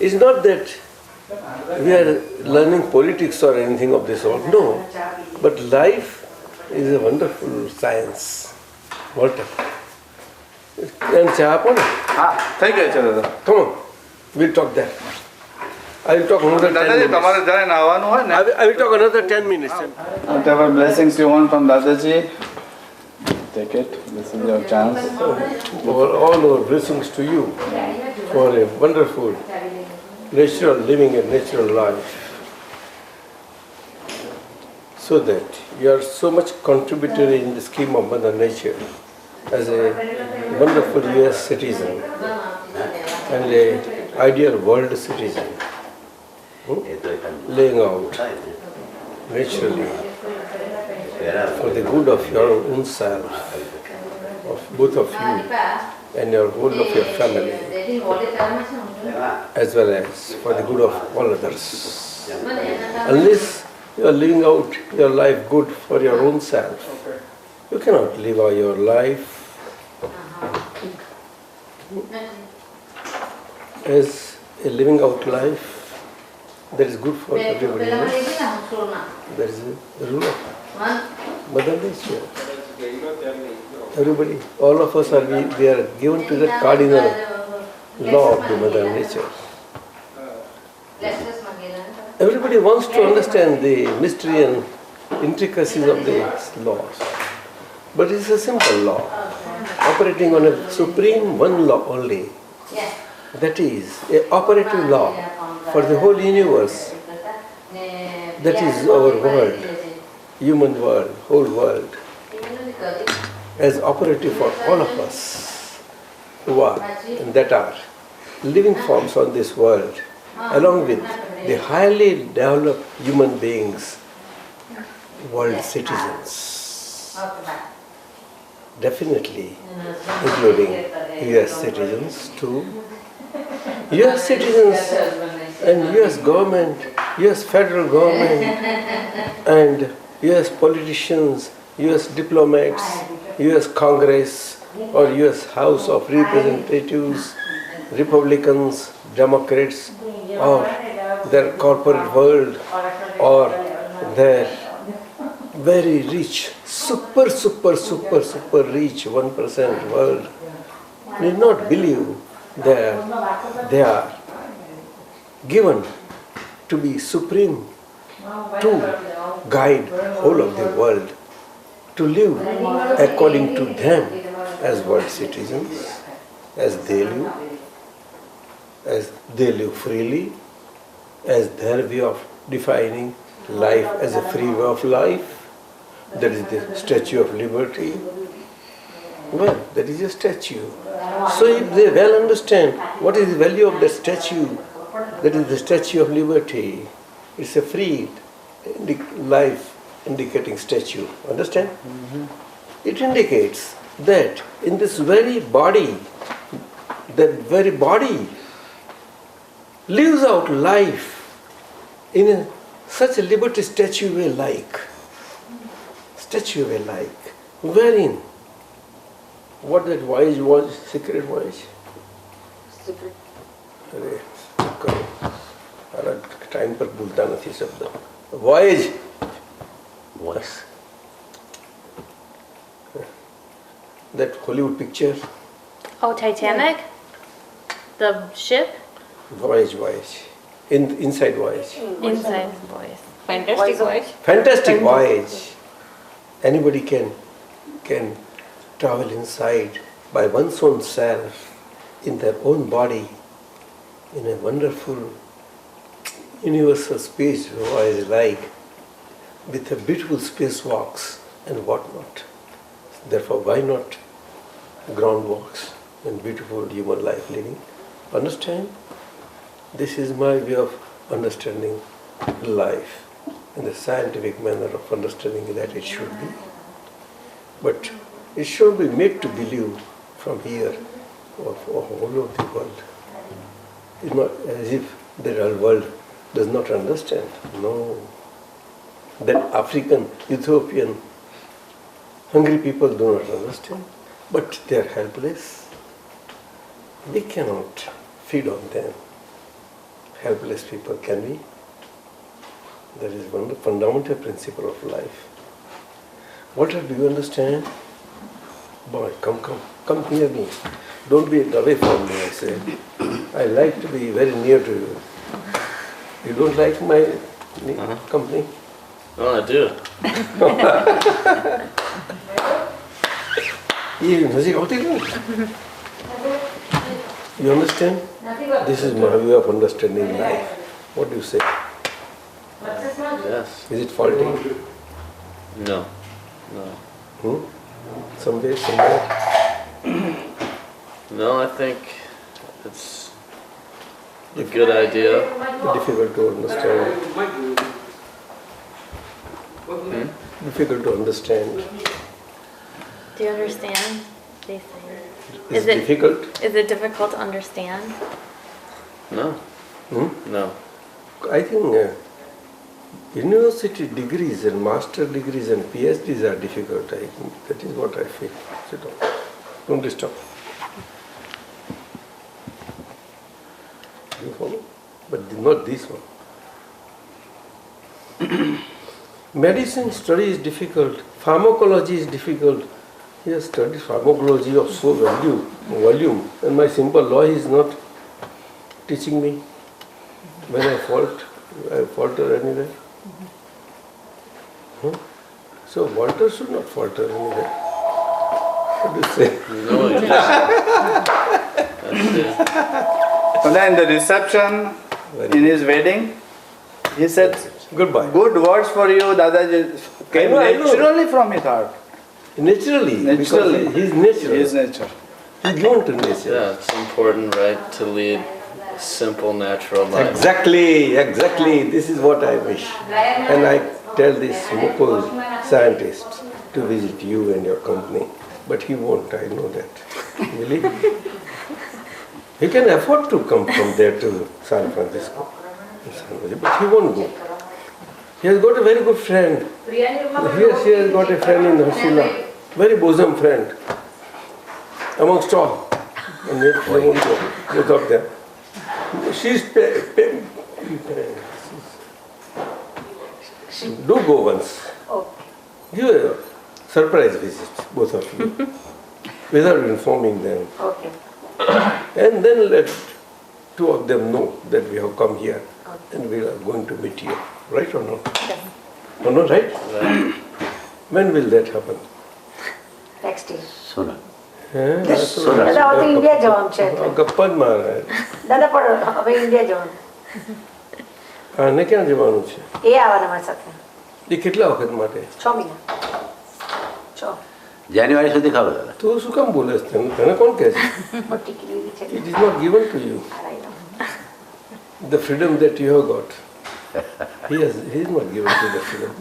[SPEAKER 1] It's not that we are learning politics or anything of this sort, no. But life is a wonderful science. Water. And Chahapon?
[SPEAKER 4] Thank you, Dada.
[SPEAKER 1] Come on, we'll talk there. I will talk another 10 minutes. I will talk another 10 minutes.
[SPEAKER 4] Whatever blessings you want from Dadaji, take it. This is your chance.
[SPEAKER 1] All our blessings to you for a wonderful, natural living a natural life. So that you are so much contributory in the scheme of Mother Nature as a wonderful US citizen and an ideal world citizen. Laying out naturally for the good of your own self, of both of you and your good of your family, as well as for the good of all others. Unless you are living out your life good for your own self, you cannot live out your life as a living out life that is good for everybody else. That is the rule of Mother Nature. Everybody, all of us we are given to that cardinal law of the Mother Nature. Everybody wants to understand the mystery and intricacies of these laws. But it is a simple law, operating on a supreme one law only. That is, an operative law for the whole universe. That is our world, human world, whole world, as operative for all of us who are and that are living forms on this world, along with the highly developed human beings, world citizens, definitely including US citizens too. US citizens and US government, US federal government and US politicians, US diplomats, US Congress or US House of Representatives, Republicans, Democrats, or their corporate world, or their very rich, super rich 1% world, will not believe that they are given to be supreme, to guide whole of the world, to live according to them as world citizens, as they live freely, as their way of defining life as a free way of life. That is the Statue of Liberty. Well, that is a statue. So if they well understand what is the value of that statue, that is the Statue of Liberty. It's a free life indicating statue. Understand? It indicates that in this very body, that very body lives out life in such a liberty statue way like. Statue way like. Wherein? What that voyage was, secret voyage?
[SPEAKER 6] Secret.
[SPEAKER 1] अरे time पर भूलता नहीं शब्द voyage.
[SPEAKER 2] Voice.
[SPEAKER 1] That Hollywood picture.
[SPEAKER 3] Oh, Titanic? The ship?
[SPEAKER 1] Voyage. Inside voyage.
[SPEAKER 3] Inside voice.
[SPEAKER 6] Fantastic voice.
[SPEAKER 1] Fantastic voyage. Anybody can travel inside by one's own self, in their own body, in a wonderful universal space, I like, with a beautiful spacewalks and whatnot. Therefore, why not ground walks and beautiful human life living? Understand? This is my way of understanding life in the scientific manner of understanding that it should be. But it should be made to believe from here of all over the world. It's not as if the whole world does not understand. No. That African, Ethiopian, hungry people do not understand, but they are helpless. We cannot feed on them. Helpless people, can we? That is one fundamental principle of life. What do you understand? Boy, come near me. Don't be away from me, I say. I like to be very near to you. You don't like my company?
[SPEAKER 2] Oh, I do.
[SPEAKER 1] You understand? This is my way of understanding life. What do you say?
[SPEAKER 2] Yes.
[SPEAKER 1] Is it faulty?
[SPEAKER 2] No.
[SPEAKER 1] Somewhere, somewhere?
[SPEAKER 2] No, I think it's a good idea.
[SPEAKER 1] Difficult to understand. Difficult to understand.
[SPEAKER 3] Do you understand? They say.
[SPEAKER 1] Is it difficult?
[SPEAKER 3] Is it difficult to understand?
[SPEAKER 2] No. No.
[SPEAKER 1] I think university degrees and master degrees and PhDs are difficult. I think that is what I feel. Sit down. Don't disturb. You follow? But not this one. Medicine study is difficult. Pharmacology is difficult. He has studied pharmacology of so volume, and my simple law is not teaching me. When I falter anywhere. So Walter should not falter anywhere. What do you say?
[SPEAKER 2] No, you just...
[SPEAKER 4] And then the reception in his wedding, he said,
[SPEAKER 1] Goodbye.
[SPEAKER 4] good words for you, Dadaji, came
[SPEAKER 1] I know.
[SPEAKER 4] naturally from his heart.
[SPEAKER 1] Naturally.
[SPEAKER 4] Naturally.
[SPEAKER 1] Because he is natural.
[SPEAKER 4] His nature.
[SPEAKER 1] He's given to nature.
[SPEAKER 2] Yeah, it's important, right, to lead a simple, natural life.
[SPEAKER 1] Exactly. This is what I wish. And I tell this local scientist to visit you and your company. But he won't, I know that. Will he? He can afford to come from there to San Francisco. But he won't go. He has got a very good friend. Here she has got a friend in Hashila. Very bosom friend. Amongst all. And both of them. She's do go once. Give a surprise visit, both of you. Without informing them.
[SPEAKER 6] Okay.
[SPEAKER 1] And then let two of them know that we have come here and we are going to meet you. Right or not?
[SPEAKER 6] Yes.
[SPEAKER 1] Or not, right?
[SPEAKER 2] Right.
[SPEAKER 1] When will that happen?
[SPEAKER 6] Next year.
[SPEAKER 5] Sooner.
[SPEAKER 6] દાદા હવે India જવાનું છે એટલે.
[SPEAKER 1] ગપ્પા જ મારે.
[SPEAKER 6] દાદા પણ હવે ઇન્ડિયા જવાનું.
[SPEAKER 1] આને ક્યાં જવાનું છે?
[SPEAKER 6] એ આવવાના મારી સાથે.
[SPEAKER 1] એ કેટલા વખત માટે?
[SPEAKER 6] 6 મહિના. 6.
[SPEAKER 5] જાન્યુઆરી સુધી ખાવ દાદા.
[SPEAKER 1] તું શું કામ બોલે છે? તને કોણ કહે છે?
[SPEAKER 6] ટિકિટ લીધી છે.
[SPEAKER 1] It is not given to you.
[SPEAKER 6] I know.
[SPEAKER 1] The freedom that you have got. He is not given to the freedom.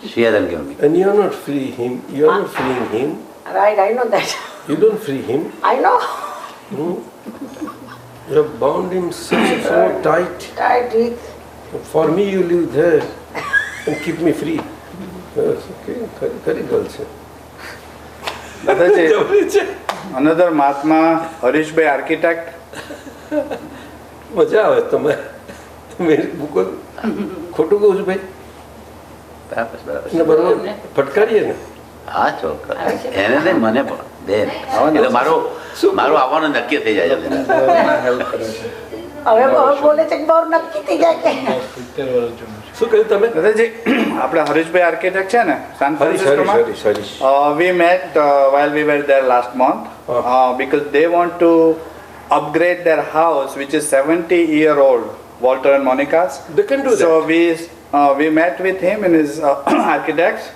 [SPEAKER 5] She hasn't given me.
[SPEAKER 1] And you are not freeing him. You are not freeing him.
[SPEAKER 6] Right, I know that.
[SPEAKER 1] You don't free him.
[SPEAKER 6] I know.
[SPEAKER 1] You have bound him so tight.
[SPEAKER 6] Right,
[SPEAKER 1] For me, you live there and keep me free. Yes, okay. Very girl છે.
[SPEAKER 4] Dadaji, another Mahatma, Harishbhai architect.
[SPEAKER 1] મજા આવે તમે ખોટું કહું છું ભાઈ એને બરોબર ફટકારીએ ને
[SPEAKER 5] હા ચોક્કસ એને નહીં મને પણ બેન એટલે મારું આવવાનું નક્કી થઈ જાય છે
[SPEAKER 6] હવે બોલે છે કે બહુ નક્કી થઈ જાય કે
[SPEAKER 1] શું કહ્યું તમે
[SPEAKER 4] દાદાજી આપણે હરીશભાઈ આર્કિટેક્ટ છે ને San ફ્રાન્સિસ્કોમાં we met while we were there last month because they want to upgrade their house, which is 70-year-old, Walter and Monica's.
[SPEAKER 1] They can do
[SPEAKER 4] So
[SPEAKER 1] that.
[SPEAKER 4] we met with him and his architects.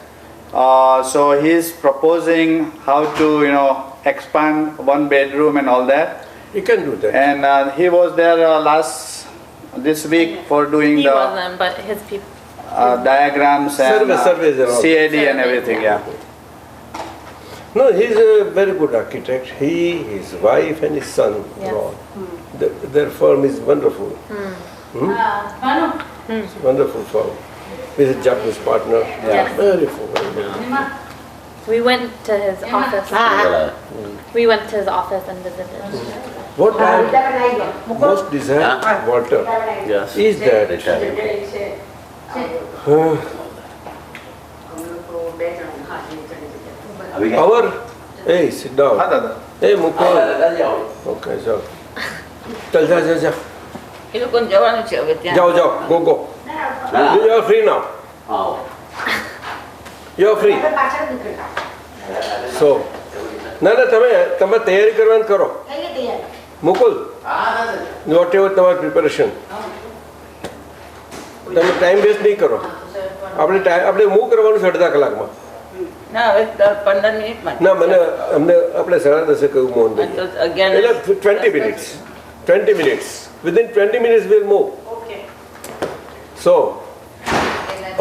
[SPEAKER 4] So he's proposing how to expand one bedroom and all that.
[SPEAKER 1] You can do that.
[SPEAKER 4] And he was there this week for doing
[SPEAKER 3] He
[SPEAKER 4] the
[SPEAKER 3] wasn't, but his people.
[SPEAKER 4] diagrams and
[SPEAKER 1] Surveys and all.
[SPEAKER 4] CAD and
[SPEAKER 3] Surveys,
[SPEAKER 4] everything.
[SPEAKER 3] yeah.
[SPEAKER 4] Yeah.
[SPEAKER 1] No, he's a very good architect. He, his wife and his son,
[SPEAKER 3] Yes.
[SPEAKER 1] all. Their firm is wonderful. It's a wonderful firm. With a Japanese partner.
[SPEAKER 3] Yes.
[SPEAKER 1] Very good.
[SPEAKER 3] We went to his office. We went to his office and visited.
[SPEAKER 1] What I most desire, Walter,
[SPEAKER 2] Yes.
[SPEAKER 1] is that hey, sit down.
[SPEAKER 4] Dada.
[SPEAKER 1] Hey, Mukul. Okay, so. Chal, ja.
[SPEAKER 7] એ લોકોને જવાનું છે હવે ત્યાં
[SPEAKER 1] Go, go. You are free now. You are free. So, ના તમે તૈયારી કરવાની કરો. મુકુલ, whatever તમારી પ્રિપેરેશન. તમે ટાઈમ વેસ્ટ નહીં કરો. આપણે મૂવ કરવાનું છે અડધા કલાકમાં.
[SPEAKER 7] ના હવે 15 મિનિટમાં
[SPEAKER 1] ના અમને આપણે 10:30 કહ્યું મોહનભાઈ. એટલે 20 minutes. 20 minutes. Within 20 minutes we'll move.
[SPEAKER 7] Okay.
[SPEAKER 1] So,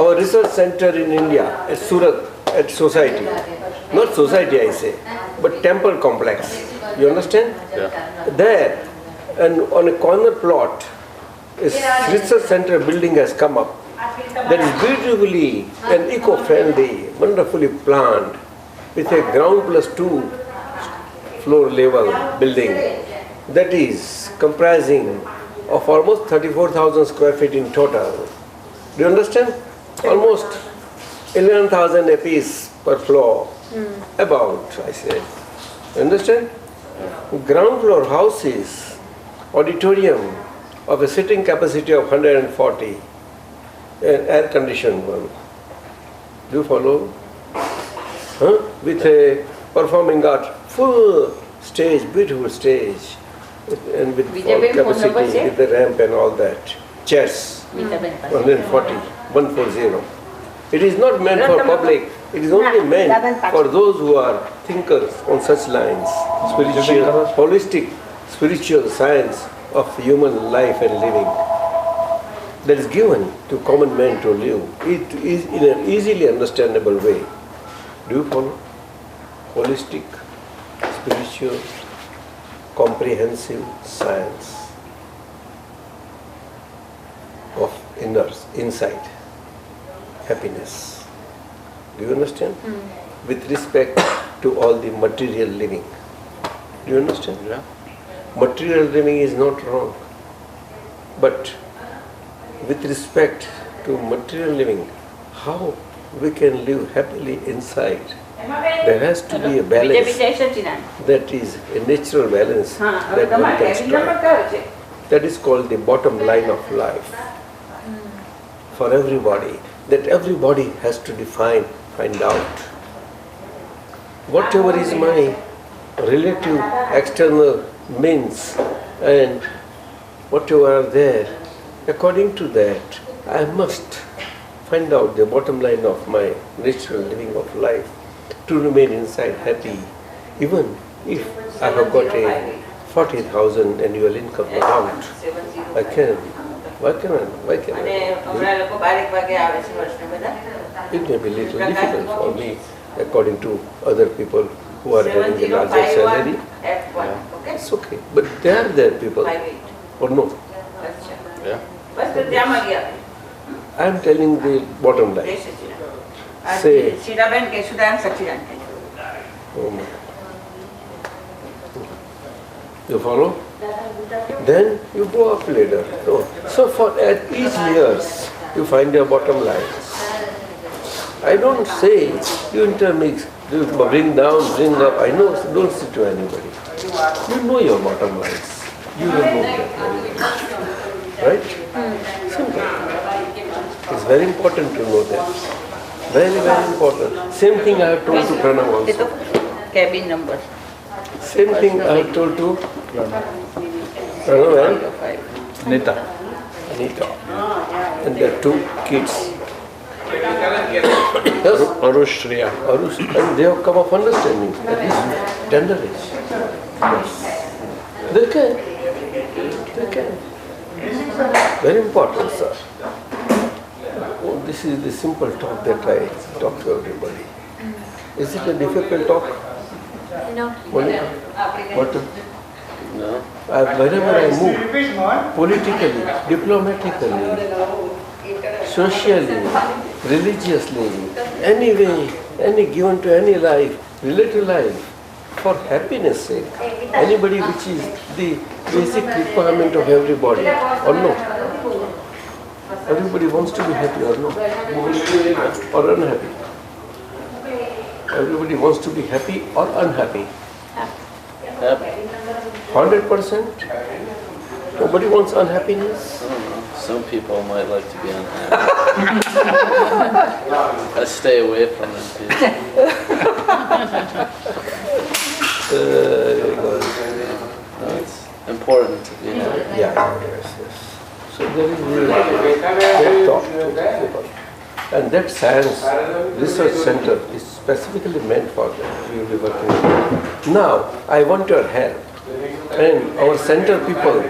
[SPEAKER 1] our research center in India at Surat, at society, not society I say, but temple complex. You understand?
[SPEAKER 2] Yeah.
[SPEAKER 1] There, and on a corner plot, a research center building has come up. That is beautifully and eco-friendly, wonderfully planned, with a ground plus 2 floor level building. That is comprising of almost 34,000 square feet in total. Do you understand? Almost 11,000 apiece per floor. About, I say. You understand? Ground floor houses, auditorium of a sitting capacity of 140, an air conditioned one. Do you follow? With a performing art, full stage, beautiful stage. And with all capacity, with the ramp and all that. Chairs, 140, 140. It is not meant for public, it is only meant for those who are thinkers on such lines. Spiritual, holistic, spiritual science of human life and living. That is given to common man to live. It is in an easily understandable way. Do you follow? Holistic, spiritual, comprehensive science of insight, happiness. Do you understand? With respect to all the material living. Do you understand?
[SPEAKER 2] Yeah.
[SPEAKER 1] Material living is not wrong. But with respect to material living, how we can live happily inside? There has to be a balance. That is a natural balance that one can strike. That is called the bottom line of life. For everybody, that everybody has to define, find out. Whatever is my relative external means and whatever are there, according to that, I must find out the bottom line of my natural living of life to remain inside happy, even if I have got a 40,000 annual income amount. I can. Why can I? It may be little difficult for me according to other people who are having a larger salary. It's okay. But they are there people. Or no?
[SPEAKER 2] Yeah.
[SPEAKER 1] I am telling the bottom line. Say, oh my. You follow? Then you go up later. No. So for at each years you find your bottom lines. I don't say you intermix, you bring down, bring up. I know, don't sit to anybody. You know your bottom lines. You will know that very well. Right? Simple. It's very important to know that. Very, very important. Same thing I have told to Pranav also.
[SPEAKER 7] Cabin number.
[SPEAKER 1] Same thing I have told to
[SPEAKER 4] Anita.
[SPEAKER 1] Anita. And their two kids.
[SPEAKER 4] Purush, Shriya.
[SPEAKER 1] Arush, and they have come of understanding at this tender age. Yes. They can. They can. Very important, sir. Oh, this is the simple talk that I talk to everybody. Is it a difficult talk?
[SPEAKER 3] No.
[SPEAKER 1] Monica? What?
[SPEAKER 2] No.
[SPEAKER 1] Wherever I move, politically, diplomatically, socially, religiously, any way, any given to any life, relative life, for happiness sake, anybody which is the basic requirement of everybody, or no? Everybody wants to be happy or no? Or unhappy? Everybody wants to be happy or unhappy?
[SPEAKER 2] Happy.
[SPEAKER 1] 100%? Nobody wants unhappiness?
[SPEAKER 2] I don't know. Some people might like to be unhappy. I stay away from them people. It's important to be happy.
[SPEAKER 1] Yeah, yes. So there is that talk to people. And that science research center is specifically meant for that. We will be working on it. Now, I want your help. And our center people,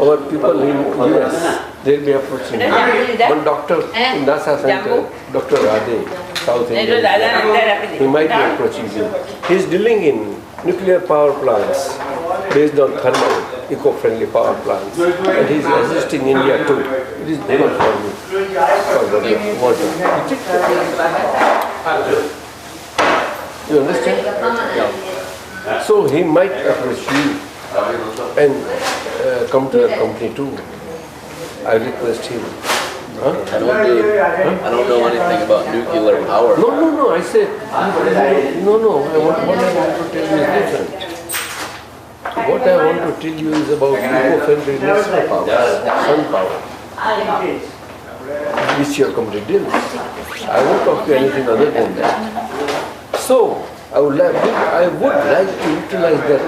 [SPEAKER 1] our people in US, they'll be approaching you. One doctor in NASA center, Dr. Radhe, South India, he might be approaching you. He's dealing in nuclear power plants based on thermal, eco-friendly power plants. And he's assisting India too. It is good for me. For the water. You understand? Yeah. So he might approach you and come to your company too. I request him. Huh?
[SPEAKER 2] I don't know anything about nuclear power.
[SPEAKER 1] No, I said, no, what I want to tell you is different. What I want to tell you is about eco-friendly national power, sun power, which your company deals. I won't talk to you anything other than that. So, I would like to utilize that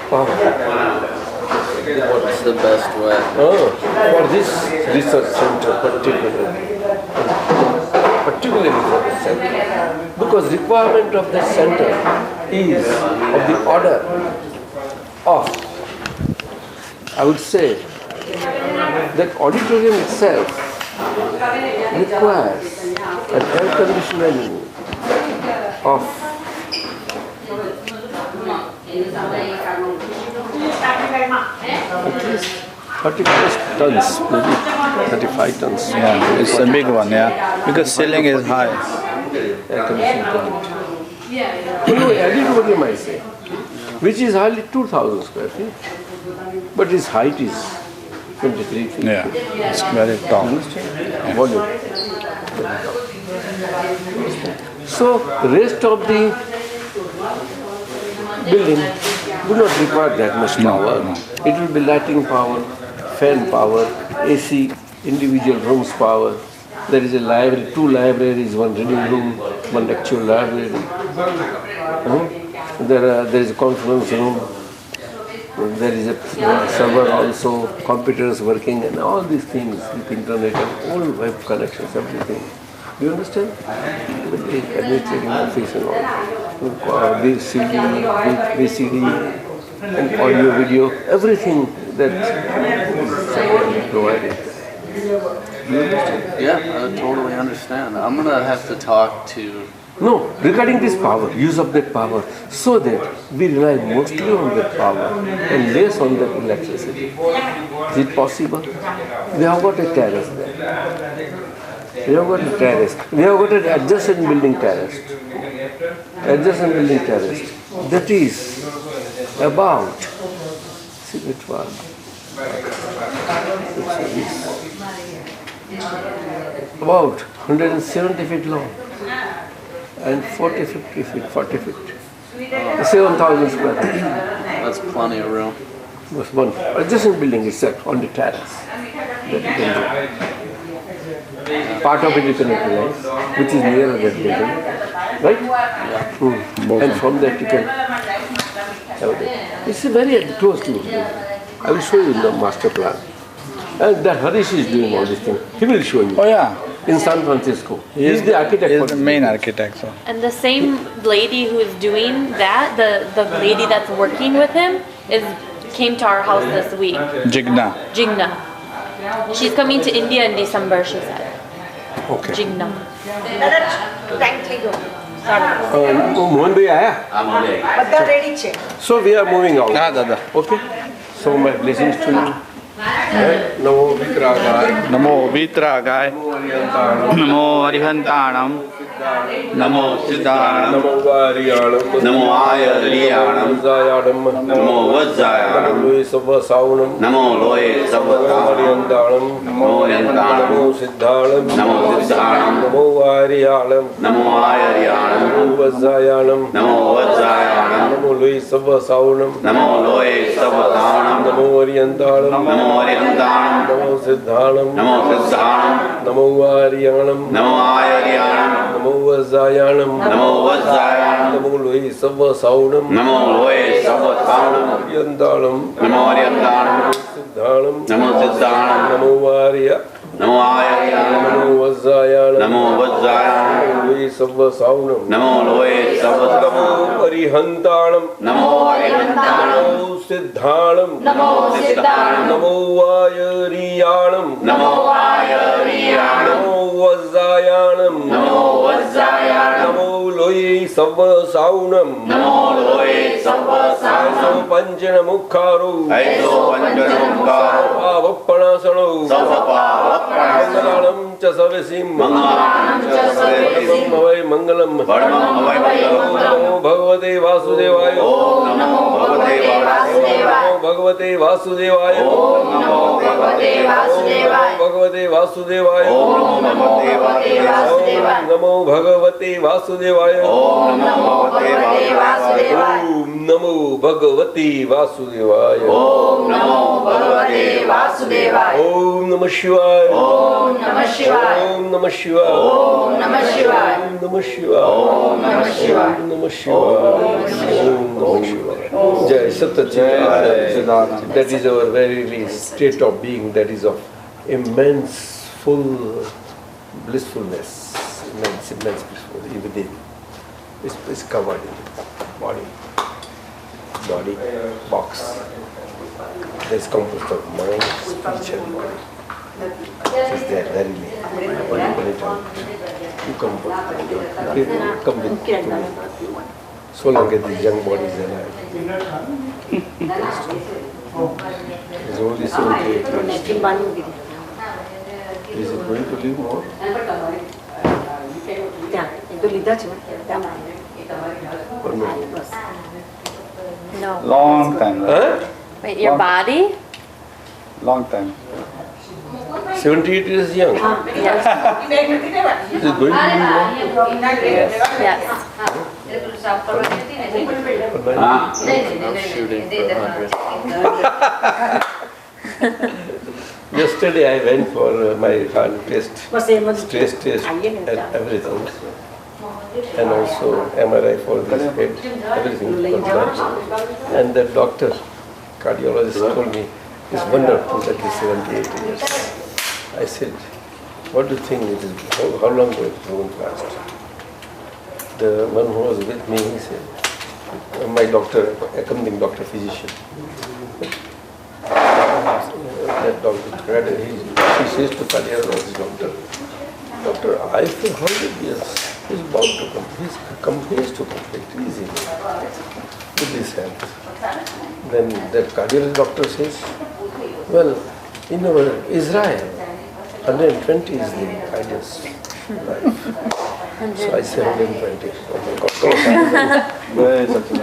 [SPEAKER 1] power.
[SPEAKER 2] What's the best way?
[SPEAKER 1] For this research center particularly for the center. Because requirement of this center is of the order of, I would say, that auditorium itself requires an air conditioning of at least 35 tons, maybe 35 tons.
[SPEAKER 4] Yeah, it's a big one, yeah. Because ceiling is high.
[SPEAKER 1] Air conditioning plant. Auditorium, I say, which is hardly 2,000 square feet, but its height is 23 feet.
[SPEAKER 4] Yeah, it's very tall.
[SPEAKER 1] Volume. So, rest of the building would not require that much power.
[SPEAKER 4] No.
[SPEAKER 1] It will be lighting power, fan power, AC, individual rooms power. There is a library, 2 libraries, 1 reading room, 1 lecture library. There is a conference room. There is a server also, computers working, and all these things with internet and all web connections, everything. Do you understand? With the administrating office and all. The CD, VCD, and audio, video, everything that is provided. Do you understand?
[SPEAKER 2] Yeah, I totally understand. I'm gonna have to talk to.
[SPEAKER 1] No, regarding this power, use of that power, so that we rely mostly on that power and less on that electricity. Is it possible? We have got a terrace there. We have got a terrace. We have got an adjacent building terrace. Adjacent building terrace. That is about, see which one? About 170 feet long and 40, 50 feet, 40 feet. 7,000 square feet.
[SPEAKER 2] That's plenty of room.
[SPEAKER 1] Was one adjacent building itself on the terrace. That you can do. Part of it you can utilize, which is near that building. Right?
[SPEAKER 2] Yeah.
[SPEAKER 1] And from that you can It's very close to you. I will show you the master plan. And that Harish is doing all these things. He will show you.
[SPEAKER 4] Oh yeah.
[SPEAKER 1] In San Francisco. He is the architect.
[SPEAKER 4] He
[SPEAKER 1] for
[SPEAKER 4] is the
[SPEAKER 1] this.
[SPEAKER 4] main architect. So.
[SPEAKER 3] And the same lady who is doing that, the lady that's working with him, came to our house this week.
[SPEAKER 4] Jigna.
[SPEAKER 3] Jigna. She's coming to India in December, she said.
[SPEAKER 1] Okay.
[SPEAKER 3] Jigna.
[SPEAKER 1] Mohan bhai aaya?
[SPEAKER 6] બધા ready છે.
[SPEAKER 1] So we are moving out.
[SPEAKER 4] Ah, Dada.
[SPEAKER 1] Okay. So my blessings to you. Namo Vikragaya.
[SPEAKER 4] Namo Vitragaya. Namo Arihantanam. Namo Siddhanam.
[SPEAKER 1] Namo Variyanam.
[SPEAKER 2] Namo Ayariyanam.
[SPEAKER 1] Zayanam.
[SPEAKER 2] Namo Vajjayanam.
[SPEAKER 1] Namo Sabha Saunam.
[SPEAKER 2] Namo Loye Sabbatanam.
[SPEAKER 1] Ariyandanam.
[SPEAKER 2] Namo Orientanam.
[SPEAKER 1] Namo Siddhanam.
[SPEAKER 2] Namo Siddhanam.
[SPEAKER 1] Namo Variyanam.
[SPEAKER 2] Namo Ayariyanam.
[SPEAKER 1] Namo Vajayanam.
[SPEAKER 2] Namo Vajjayanam.
[SPEAKER 1] Namo Lui Sabha Saunam.
[SPEAKER 2] Namo Loye Sabbatanam.
[SPEAKER 1] Namo Ariyandanam.
[SPEAKER 2] Namo Orientanam.
[SPEAKER 1] Namo Siddhanam.
[SPEAKER 2] Namo Siddhanam.
[SPEAKER 1] Namo Variyanam.
[SPEAKER 2] Namo Ayariyanam.
[SPEAKER 1] Namo Vajayanam.
[SPEAKER 2] Namo Vajjayanam.
[SPEAKER 1] Namo Lui Sabha Saunam.
[SPEAKER 2] Namo Loye Sabbatanam.
[SPEAKER 1] Ariyandanam.
[SPEAKER 2] Namo Orientanam.
[SPEAKER 1] Siddhanam.
[SPEAKER 2] Namo Siddhanam.
[SPEAKER 1] Namo Variya.
[SPEAKER 2] Namo Ayariyanam.
[SPEAKER 1] Namo Vajayanam.
[SPEAKER 2] Namo Vajjayanam.
[SPEAKER 1] Namo Lui Sabha Saunam.
[SPEAKER 2] Namo Loye Sabbatanam.
[SPEAKER 1] Namo Arihantanam.
[SPEAKER 2] Namo Orientanam.
[SPEAKER 1] Namo Siddhanam.
[SPEAKER 2] Namo Siddhanam.
[SPEAKER 1] Namo Vayariyanam.
[SPEAKER 2] Namo Ayariyanam.
[SPEAKER 1] Namo Vajayanam.
[SPEAKER 2] Namo Vajjayanam.
[SPEAKER 1] Namo Lui Sabha Saunam.
[SPEAKER 2] Namo Loye Sabbatanam.
[SPEAKER 1] Aiso Panchana Mukharu.
[SPEAKER 2] Aiso Panjanamukaro.
[SPEAKER 1] Avappanasano.
[SPEAKER 2] Savapavappanasano.
[SPEAKER 1] Mangalam cha Savesim.
[SPEAKER 2] Mangalam cha Savesim.
[SPEAKER 1] Mangalam Mangalam.
[SPEAKER 2] Paramam Havai Mangalam.
[SPEAKER 1] Namo Bhagavate Vasudevaya.
[SPEAKER 2] Om Namo Bhagavate Vasudevaya.
[SPEAKER 1] Namo Bhagavate Vasudevaya.
[SPEAKER 2] Om Namo Bhagavate Vasudevaya.
[SPEAKER 1] Bhagavate Vasudevaya.
[SPEAKER 2] Om Namo Bhagavate Vasudevaya.
[SPEAKER 1] Namo Bhagavate Vasudevaya.
[SPEAKER 2] Om Namo Bhagavate Vasudevaya.
[SPEAKER 1] Om Namo Bhagavate Vasudevaya.
[SPEAKER 2] Om Namo Bhagavate Vasudevaya.
[SPEAKER 1] Om Namah Shivaya.
[SPEAKER 2] Om Namah Shivaya.
[SPEAKER 1] Om Namah Shivaya.
[SPEAKER 2] Om Namah Shivaya.
[SPEAKER 1] Om Namah Shivaya.
[SPEAKER 2] Om Namah Shivaya.
[SPEAKER 1] Om Namah Shivaya. Om Namah Shivaya. Jai Satyajit. That is our very state of being, that is of immense, full blissfulness. Immense blissfulness within. It's covered in body box. There is composed of mind, speech and body. It is there verily. You come with me. So long as the young body is alive. It's only 78 years. Is it going to live more? Or no?
[SPEAKER 3] No.
[SPEAKER 4] Long time.
[SPEAKER 1] Huh?
[SPEAKER 3] Wait, your body?
[SPEAKER 4] Long time.
[SPEAKER 1] 78 years young.
[SPEAKER 3] Yes.
[SPEAKER 1] Is it going to live more?
[SPEAKER 3] Yes.
[SPEAKER 2] Shooting for 100.
[SPEAKER 1] Yesterday I went for my heart test, stress test and everything. And also MRI for this head, everything was done. And the doctor, cardiologist told me, it's wonderful that he's 78 years. I said, what do you think it is, how long will it go fast? The one who was with me, he said, my doctor, accompanying doctor, physician, that doctor, he says to cardiologist doctor, I feel 100 years. He's about to complete. He has to complete easily with his health. Then the cardiologist doctor says, well, in our Israel, 120 is the highest life. So I say 120. Oh my God.
[SPEAKER 4] Very such a